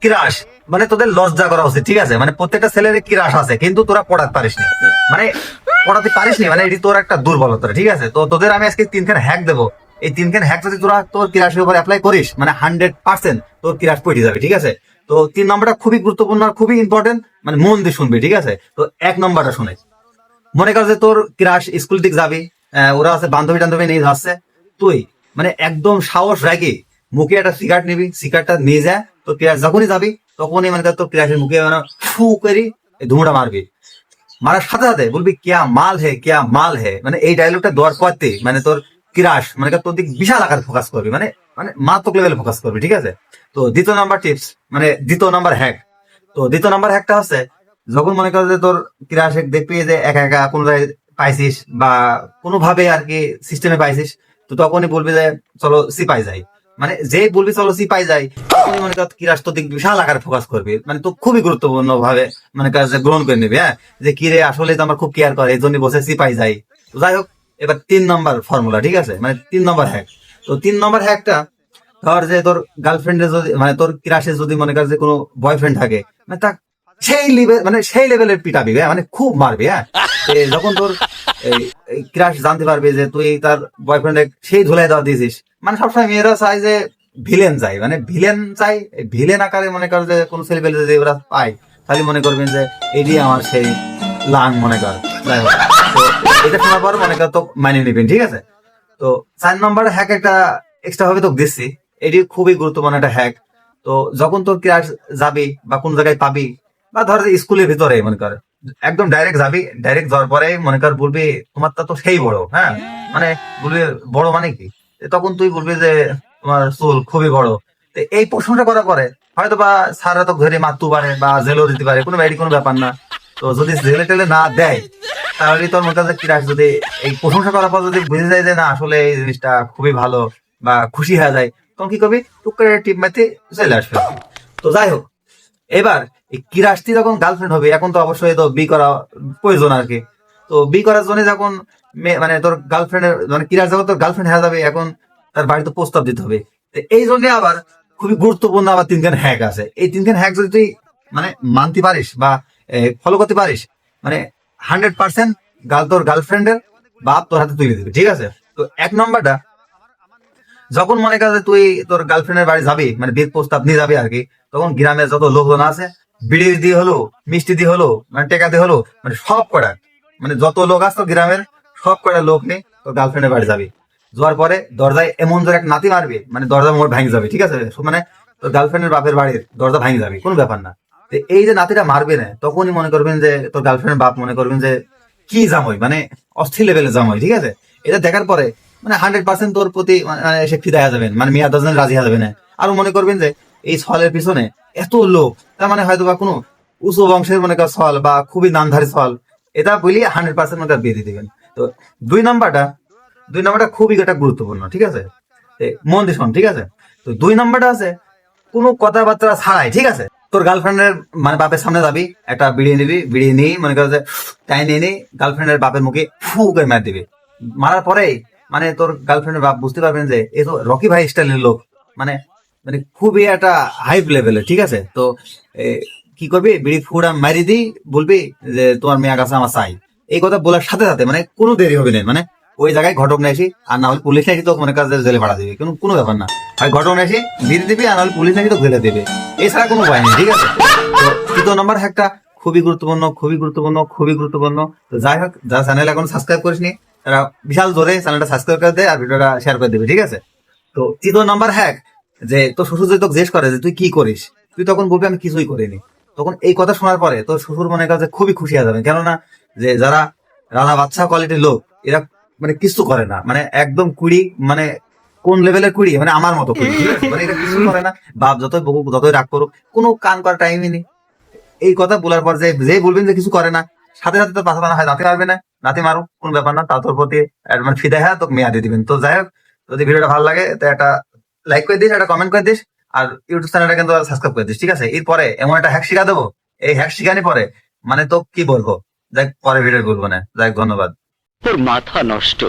Crush, মানে তোদের লজ্জা করা উচিত, ঠিক আছে? মানে প্রত্যেকটা ছেলের ক্রাশ আছে, কিন্তু তোরা পড়াতে পারিস নি, মানে পড়াতে পারিস নি, মানে এটি তোর একটা দুর্বলতা, ঠিক আছে? তো তোদের আমি আজকে 3খান হ্যাক দেবো। এই 3খান হ্যাক যদি তোরা তোর ক্রাশের উপর অ্যাপ্লাই করিস, মানে 100% তোর ক্রাশ পড়ে যাবে, ঠিক আছে? তো 3 নম্বরটা খুবই গুরুত্বপূর্ণ আর খুবই ইম্পর্টেন্ট, মানে মন দিয়ে শুনবি, ঠিক আছে? তো 1 নম্বরটা শুনে, মনে কর যে তোর ক্রাশ স্কুল দিক যাবি, ওরা আছে বান্ধবী টান্ধবী নিয়ে যাচ্ছে, তুই মানে একদম সাহস রাখি মুখে একটা সিগারেট নিবি, সিগারেটটা নিয়ে যা, তোর ক্রাশ যখনই যাবি তখনই মানে তোর ক্রাশের মুখে মানে ফু করি ধুমড়া মারবি, মারার সাথে সাথে বলবি কেয়া মাল হে, কেয়া মাল হে, মানে এই ডায়লগটা দেওয়ার পরতে মানে তোর ক্রাশ মানে তোর দিক বিশাল আকার ফোকাস করবি, মানে মানে মারাত্মক লেভেলে ফোকাস করবি, ঠিক আছে? তো 2য় নাম্বার টিপস, মানে 2য় নাম্বার হ্যাক। তো 2য় নাম্বার হ্যাকটা হচ্ছে, যখন মনে কর যে তোর ক্রাশ দেখবি যে একা একা কোনো জায়গায় পাইছিস বা কোনোভাবে আর কি সিস্টেমে পাইছিস, তো তখনই বলবি যে চলো সিপাই যাই, মানে যেই বলবি চলো সিপাই যাই, তখনই মনে কর ক্রাশ তোর দিক বিশাল আকারে ফোকাস করবি, মানে তো খুবই গুরুত্বপূর্ণ ভাবে মানে কাজ গ্রহণ করে নিবি, হ্যাঁ, যে কি রে আসলে তো আমার খুব কেয়ার করে এই জন্য বসে সিপাই যাই। তো যাই হোক, এবার 3 নম্বর ফর্মুলা, ঠিক আছে, মানে 3 নম্বর হ্যাক। তো 3 নম্বর হ্যাকটা, ধর যে তোর গার্লফ্রেন্ডের যদি মানে তোর ক্রাশে যদি মনে কর যে কোনো বয়ফ্রেন্ড থাকে, মানে তা সেই লেভেল মানে সেই লেভেলের পিটাবি, হ্যাঁ, মানে খুব মারবি, হ্যাঁ। যখন তোর ক্রাশ জানতে পারবে যে তুই তার বয়ফ্রেন্ডে সেই ধুলাই দেওয়া দিয়েছিস, মানে সবসময় মেয়েরা চায় যে ভিলেন চাই, মানে ভিলেন চাই, ভিলেন আকারে মনে কর যে কোন ছেলে পেলে যদি ওরা পায়, তাহলে মনে করবেন যে এটি আমার সেই লাং, মনে কর। যাই হোক, তো এটা শোনার পর মনে কর তো মানিয়ে নিবেন, ঠিক আছে? তো 4 নম্বর হ্যাক একটা এক্সট্রা ভাবে তোকে দিচ্ছি, এটি খুবই গুরুত্বপূর্ণ একটা হ্যাক। তো যখন তোর ক্লাস যাবি বা কোন জায়গায় পাবি, বা ধর যে স্কুলের ভিতরে মনে কর একদম ডাইরেক্ট যাবি, ডাইরেক্ট যাওয়ার পরে মনে কর বলবি তোমার তো সেই বড়, হ্যাঁ, মানে বলবি বড় মানে কি, তখন তুই বলবি যে তোমার চুল খুবই বড়। তো এই প্রশ্নটা করার পরে হয়তো বা স্যাররা তো ধরে মারতে পারে বা জেলও দিতে পারে, কোনো বাইরে কোনো ব্যাপার না। তো যদি জেলে টেলে না দেয়, তাহলে তোর মনে কাছে ক্রাশ যদি এই প্রশংসা করার পর যদি বুঝে যায় যে না আসলে এই জিনিসটা খুবই ভালো বা খুশি হয়ে যায়, তখন কি করবি, টুক করে টিপ মারতে চলে আসবে। তো যাই হোক, এবার এই কিরাশটি যখন গার্লফ্রেন্ড হবে, এখন তো অবশ্যই তো বি করা প্রয়োজন আর কি। তো বি করার জন্য যখন মানে তোর গার্লফ্রেন্ডের মানে কিরাশ যখন তোর গার্লফ্রেন্ড হয়ে যাবে, এখন তার বাড়িতে প্রস্তাব দিতে হবে। তো এই জন্য আবার খুবই গুরুত্বপূর্ণ আবার 3খান হ্যাক আছে। এই 3খান হ্যাক যদি তুই মানে মানতে পারিস বা ফলো করতে পারিস, মানে 100% তোর গার্লফ্রেন্ডের বাপ তোর হাতে তুলে দিবে, ঠিক আছে? তো 1 নম্বরটা, যখন মনে কর যে তুই তোর গার্লফ্রেন্ডের বাড়ি যাবি, মানে বিয়ের প্রস্তাব নিয়ে যাবি আর কি, তখন গ্রামের যত লোকজন আছে, বিড়ি দিয়ে হলো, মিষ্টি দিয়ে হলো, মানে টেকা দিয়ে হলো, মানে সব কটা মানে যত লোক আছে তোর গ্রামের, সব কটা লোক নিয়ে তোর গার্লফ্রেন্ডের বাড়ি যাবি। যাওয়ার পরে দরজায় এমন জোরে একটা নাতি মারবি, মানে দরজা মোড় ভাঙে যাবে, ঠিক আছে? মানে তোর গার্লফ্রেন্ডের বাপের বাড়ির দরজা ভাঙে যাবে, কোনো ব্যাপার না। তো এই যে নাতিটা মারবে না, তখনই মনে করবেন যে তোর গার্লফ্রেন্ডের বাপ মনে করবেন যে কি জামই, মানে অস্থির লেভেলের জামই, ঠিক আছে? এটা দেখার পরে মানে 100% তোর প্রতি মানে সে ফিদা হয়ে যাবেন, মানে মিয়া দশজন রাজি হয়ে যাবে না। আরো মনে করবেন যে এই ছলের পিছনে এত লোক, তার মানে হয়তো বা কোনো উঁচু বংশের মনে কর ছল বা খুবই নামধারী ছল, এটা বলি 100% মনে কর বিয়ে দিয়ে দিবেন। তো 2 নম্বরটা, 2 নম্বরটা খুবই একটা গুরুত্বপূর্ণ, ঠিক আছে? মন দিয়ে শোন, ঠিক আছে? তো 2 নম্বরটা আছে, কোনো কথাবার্তা ছাড়াই, ঠিক আছে, তোর গার্লফ্রেন্ডের মানে বাপের সামনে যাবি, একটা বিড়ি নিবি, বিড়ি নিয়ে মনে কর যে টাই নিয়ে নিয়ে গার্লফ্রেন্ডের বাপের মুখে ফু করে মার দিবি। মারার পরে মানে তোর গার্লফ্রেন্ডের বাপ বুঝতে পারবেন যে এ তো রকি ভাই স্টাইলের লোক, মানে মানে খুবই একটা হাই লেভেলের, ঠিক আছে? তো এ, কি করবি, বিড়ি ফুড়া মারি দিই, বলবি যে তোমার মেয়া কাছে আমার চাই। এই কথা বলার সাথে সাথে মানে কোনো দেরি হবে না, মানে ওই জায়গায় ঘটক নিয়ে আসি, আর না হলে পুলিশ নিয়ে আসি তো মনে কাজ জেলে ভাড়া দিবে, কোনো কোনো ব্যাপার না। আর ঘটক নিয়ে আসি দিয়ে দিবি, আর না হলে পুলিশ নিয়ে আসি তো জেলে দেবে, এছাড়া কোনো উপায় নেই, ঠিক আছে? তো 3 নম্বর একটা খুবই গুরুত্বপূর্ণ, খুবই গুরুত্বপূর্ণ, খুবই গুরুত্বপূর্ণ। তো যাই হোক, যারা চ্যানেল এখন সাবস্ক্রাইব করিসনি তারা বিশাল জোরে চ্যানেলটা সাবস্ক্রাইব করে দেয় আর ভিডিওটা শেয়ার করে দেবে, ঠিক আছে? তো 3 নম্বর হ্যাক, যে তোর শ্বশুর যদি তোকে জিজ্ঞেস করে যে তুই কি করিস, তুই তখন বলবি আমি কিছুই করিনি। তখন এই কথা শোনার পরে তোর শ্বশুর মনে কাছে খুবই খুশি হয়ে যাবে, কেননা যে যারা রাধা বাচ্চা কোয়ালিটির লোক, এরা মানে কিছু করে না, মানে একদম কুড়ি, মানে কোন লেভেলের কুড়ি, মানে আমার মতো কুড়ি, ঠিক আছে? মানে এটা কিছু করে না, বাপ যতই বকুক যতই রাগ করুক, কোনো কান করার টাইমই নেই। এই কথা বলার পর যে যে বলবেন যে কিছু করে না, সাথে সাথে তোর পাশা পানা হয়, নাতি মারবে না, নাতি মারুক, কোনো ব্যাপার না, তা তোর প্রতি মানে ফিদা হ্যাঁ তোকে মেয়া দিয়ে দিবেন। তো যাই হোক, যদি ভিডিওটা ভালো লাগে তো একটা লাইক করে দিস, একটা কমেন্ট করে দিস, আর ইউটিউব চ্যানেলটা কিন্তু সাবস্ক্রাইব করে দিস, ঠিক আছে? এরপরে এমন একটা হ্যাক শিখা দেবো, এই হ্যাক শিখানি পরে মানে তো কি বলবো, যাই পরে ভিডিও বলবো না। যাই, ধন্যবাদ। তোর মাথা নষ্ট।